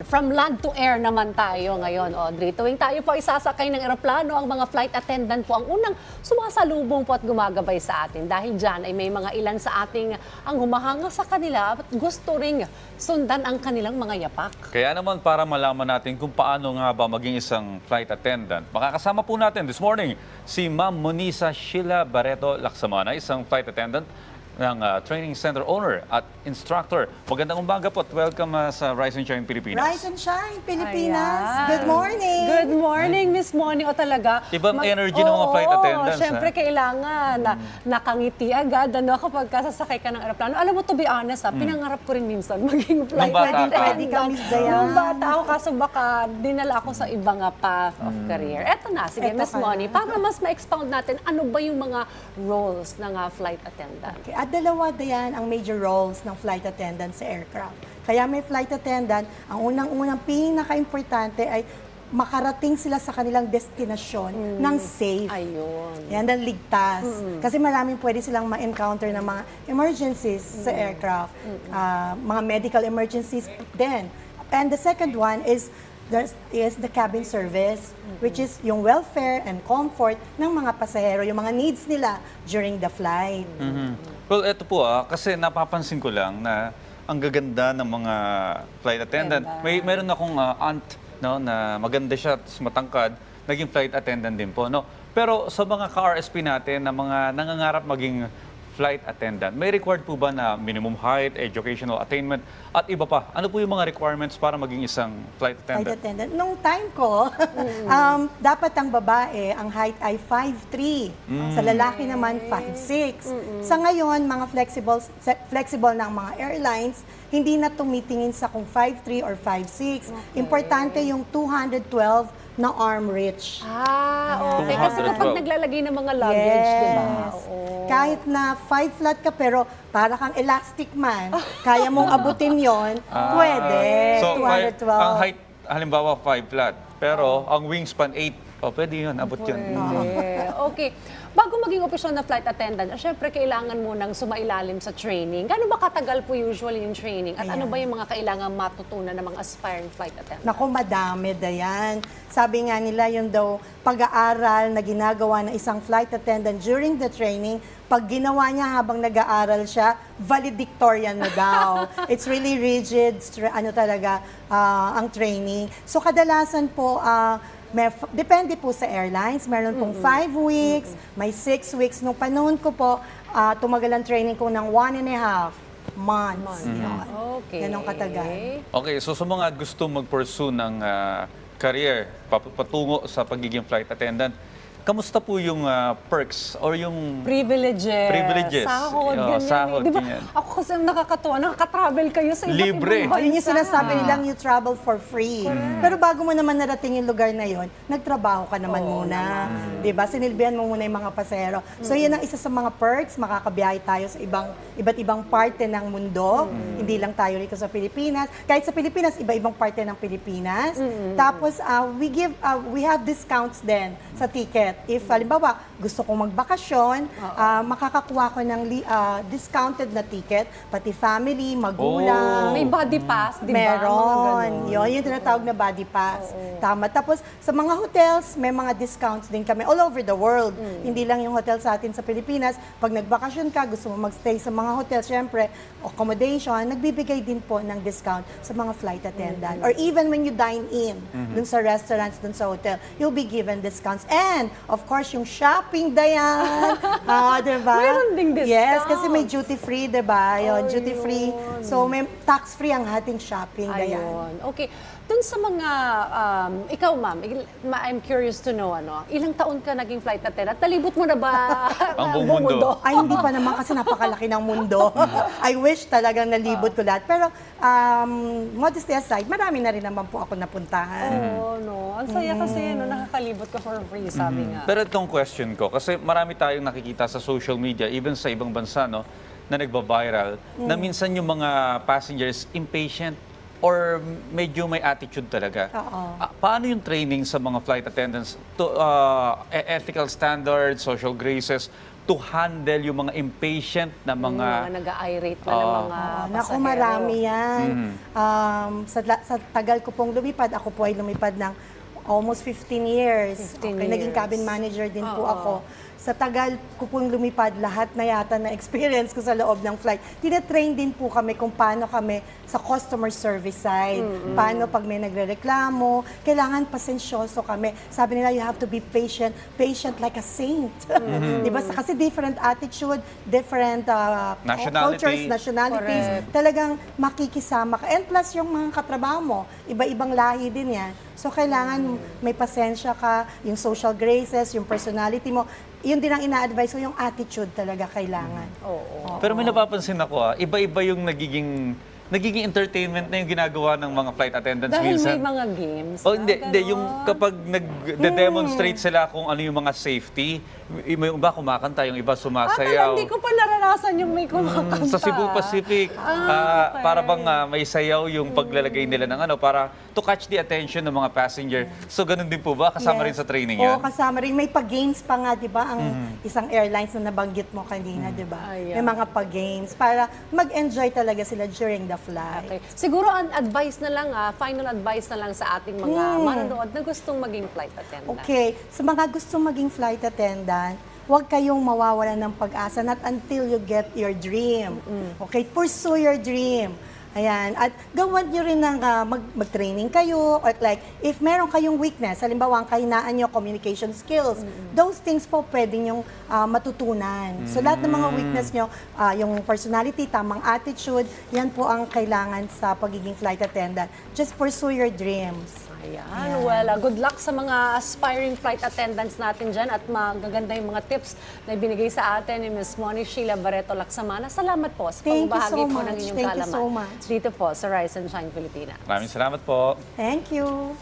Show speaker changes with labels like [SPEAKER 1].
[SPEAKER 1] From land to air naman tayo ngayon, Audrey. Tuwing tayo po isasakay ng eroplano, ang mga flight attendant po ang unang sumasalubong po at gumagabay sa atin. Dahil dyan ay may mga ilan sa ating ang humahanga sa kanila at gusto ring sundan ang kanilang mga yapak.
[SPEAKER 2] Kaya naman para malaman natin kung paano nga ba maging isang flight attendant, makakasama po natin this morning si Ma'am Monisa Sheila Barreto Laksamana, isang flight attendant ng training center owner at instructor. Magandang umaga po at welcome sa Rise and Shine Pilipinas.
[SPEAKER 3] Rise and Shine Pilipinas.
[SPEAKER 1] Ayan.
[SPEAKER 3] Good morning.
[SPEAKER 1] Good morning, Miss Moni. O talaga.
[SPEAKER 2] Ibang energy ng mga flight attendants.
[SPEAKER 1] Siyempre kailangan na nakangiti agad kapag sasakay ka ng eroplano. Alam mo, to be honest, pinangarap ko rin minsan maging flight attendant.
[SPEAKER 3] Pwede ka, Miss Dayan.
[SPEAKER 1] Nung bata ako, kaso baka dinala ako sa ibang path of career. Eto na, sige, Miss Moni, para mas ma-expound natin, ano ba yung mga roles ng flight attendant?
[SPEAKER 3] Okay. At dalawa yan ang major roles ng flight attendant sa aircraft. Kaya may flight attendant, ang unang-unang pinaka-importante ay makarating sila sa kanilang destinasyon ng safe.
[SPEAKER 1] Ayun.
[SPEAKER 3] Yan, ng ligtas. Kasi maraming pwede silang ma-encounter ng mga emergencies sa aircraft. Mga medical emergencies din. And the second one is the cabin service, which is yung welfare and comfort ng mga pasahero, yung mga needs nila during the flight.
[SPEAKER 2] Well, ito po kasi napapansin ko lang na ang gaganda ng mga flight attendant. Meron akong aunt na maganda siya, matangkad, naging flight attendant din po. No? Pero sa mga ka-RSP natin na mga nangangarap maging flight attendant, may required po ba na minimum height, educational attainment, at iba pa? Ano po yung mga requirements para maging isang flight attendant?
[SPEAKER 3] Flight attendant. Nung time ko, dapat ang babae, ang height ay 5'3". Sa lalaki naman, 5'6". Sa ngayon, mga flexible ng mga airlines, hindi na tumitingin sa kung 5'3" or 5'6". Importante yung 212 na arm reach.
[SPEAKER 1] Okay. Kasi kapag naglalagay ng mga luggage, di ba?
[SPEAKER 3] Kahit na 5 flat ka, pero para kang elastic man, kaya mong abutin yon, pwede.
[SPEAKER 2] So,
[SPEAKER 3] 212.
[SPEAKER 2] ang height, halimbawa 5 flat, pero ang wingspan 8, pwede yun, abot yun.
[SPEAKER 1] Okay. Bago maging opisyal na flight attendant, syempre kailangan mo nang sumailalim sa training. Gano'n ba katagal po usually yung training? At ano ba yung mga kailangan matutunan ng mga aspiring flight attendant?
[SPEAKER 3] Naku, madami, Dayan. Sabi nga nila yung daw pag-aaral na ginagawa ng isang flight attendant during the training, pag ginawa niya habang nag-aaral siya, valedictorian na daw. It's really rigid, ang training. So kadalasan po, depende po sa airlines. Meron pong 5 weeks, may 6 weeks. Nung panahon ko po, tumagal ang training ko ng 1.5 months.
[SPEAKER 1] Okay.
[SPEAKER 3] Ganong katagal.
[SPEAKER 2] Okay, so sa mga gusto mag-pursue ng career, patungo sa pagiging flight attendant, kamusta po yung perks or yung
[SPEAKER 1] privileges. Sahod, ganyan.
[SPEAKER 2] Sahod,
[SPEAKER 1] Di ba?
[SPEAKER 2] ganyan.
[SPEAKER 1] Ako kasi nakakatuwa, nakaka-travel kayo sa iba't
[SPEAKER 2] Libre.
[SPEAKER 1] ibang bansa.
[SPEAKER 3] Yun yung sinasabi nilang you travel for free. Pero bago mo naman narating yung lugar na yon, nagtrabaho ka naman muna. Diba? Sinilbihan mo muna yung mga pasahero. So yun ang isa sa mga perks, makakabiyahe tayo sa iba't ibang parte ng mundo. Hindi lang tayo rito sa Pilipinas. Kahit sa Pilipinas, iba-ibang parte ng Pilipinas. Tapos we have discounts din sa ticket. If halimbawa, gusto kong magbakasyon, makakakuha ko ng discounted na ticket, pati family, magulang.
[SPEAKER 1] May body pass, di ba?
[SPEAKER 3] Meron. Yun yung tinatawag na body pass. Tama. Tapos sa mga hotels, may mga discounts din kami all over the world. Hindi lang yung hotel sa atin sa Pilipinas. Pag nagbakasyon ka, gusto mo magstay sa mga hotel, syempre, accommodation, nagbibigay din po ng discount sa mga flight attendant. Or even when you dine in, dun sa restaurants, dun sa hotel, you'll be given discounts. And, of course, yung shopping, Dayan. Diba?
[SPEAKER 1] Meron ding discount.
[SPEAKER 3] Yes, kasi may duty-free, diba? Yun, duty-free. So, may tax-free ang ating shopping, Dayan.
[SPEAKER 1] Ayun. Okay. Dun sa mga, ikaw ma'am, I'm curious to know, ilang taon ka naging flight attendant? Talibot mo na ba
[SPEAKER 2] ang buong mundo?
[SPEAKER 3] Ay, hindi pa naman kasi napakalaki ng mundo. I wish talagang nalibot ko lahat. Pero, modesty aside, marami na rin naman po ako napuntahan.
[SPEAKER 1] Ang saya kasi, nakakalibot ka for free, sabi nga.
[SPEAKER 2] Pero itong question ko, kasi marami tayong nakikita sa social media, even sa ibang bansa, na nagba-viral, na minsan yung mga passengers impatient or medyo may attitude talaga. Paano yung training sa mga flight attendants to ethical standards, social graces, to handle yung mga impatient na mga...
[SPEAKER 1] Mga nag-irate na ng mga
[SPEAKER 3] Naku,
[SPEAKER 1] pasahero.
[SPEAKER 3] marami yan. Sa tagal ko pong lumipad, ako po ay lumipad ng almost 15 years.
[SPEAKER 1] 15
[SPEAKER 3] Naging
[SPEAKER 1] years.
[SPEAKER 3] cabin manager din po ako. Sa tagal ko pong lumipad, lahat na yata na experience ko sa loob ng flight. Tine-train din po kami kung paano kami sa customer service side. Paano pag may nagrereklamo, kailangan pasensyoso kami. Sabi nila, you have to be patient. Patient like a saint. Di ba? Kasi different attitude, different
[SPEAKER 2] Nationality.
[SPEAKER 3] cultures, nationalities.
[SPEAKER 1] Correct.
[SPEAKER 3] Talagang makikisama ka. And plus, yung mga katrabaho mo, iba-ibang lahi din yan. So, kailangan may pasensya ka, yung social graces, yung personality mo. Yun din ang ina-advise ko, yung attitude talaga kailangan.
[SPEAKER 1] Oo.
[SPEAKER 2] Pero may napapansin ako, iba-iba yung nagiging entertainment na yung ginagawa ng mga flight attendants
[SPEAKER 1] Dahil
[SPEAKER 2] minsan.
[SPEAKER 1] may mga games.
[SPEAKER 2] Oh, hindi,
[SPEAKER 1] na
[SPEAKER 2] hindi.
[SPEAKER 1] ganon.
[SPEAKER 2] Yung kapag nag-demonstrate sila kung ano yung mga safety, yung iba kumakanta, yung iba sumasayaw.
[SPEAKER 1] Hindi ko pa naranasan yung may kumakanta.
[SPEAKER 2] Sa Cebu Pacific,
[SPEAKER 1] okay.
[SPEAKER 2] para bang may sayaw yung paglalagay nila ng ano, para to catch the attention ng mga passenger. So, ganun din po ba? Kasama rin sa training yan?
[SPEAKER 3] Oo, kasama rin. May pag-games pa nga, di ba? Ang isang airlines na nabanggit mo kanina, di ba?
[SPEAKER 1] Ayan.
[SPEAKER 3] May mga pag-games para mag-enjoy talaga sila during the flight.
[SPEAKER 1] Okay. Siguro ang advice na lang, final advice na lang sa ating mga manonood na gustong maging flight attendant.
[SPEAKER 3] Okay, sa mga gustong maging flight attendant, huwag kayong mawawalan ng pag-asa, not until you get your dream. Okay, pursue your dream. Ayan, at gawan nyo rin ng mag-training kayo, or like, if meron kayong weakness, halimbawa ang kahinaan nyo, communication skills, those things po pwede nyong matutunan. So lahat ng mga weakness nyo, yung personality, tamang attitude, yan po ang kailangan sa pagiging flight attendant. Just pursue your dreams.
[SPEAKER 1] Ayan. Well, good luck sa mga aspiring flight attendants natin dyan at magaganda yung mga tips na ibinigay sa atin ni Ms. Moni Sheila Barreto Laksamana. Salamat po sa
[SPEAKER 3] Thank you
[SPEAKER 1] pagbahagi
[SPEAKER 3] so
[SPEAKER 1] po ng
[SPEAKER 3] much.
[SPEAKER 1] inyong
[SPEAKER 3] Thank you
[SPEAKER 1] kaalaman.
[SPEAKER 3] so much.
[SPEAKER 1] Dito po sa Rise and Shine Pilipinas.
[SPEAKER 2] Maraming salamat po.
[SPEAKER 3] Thank you.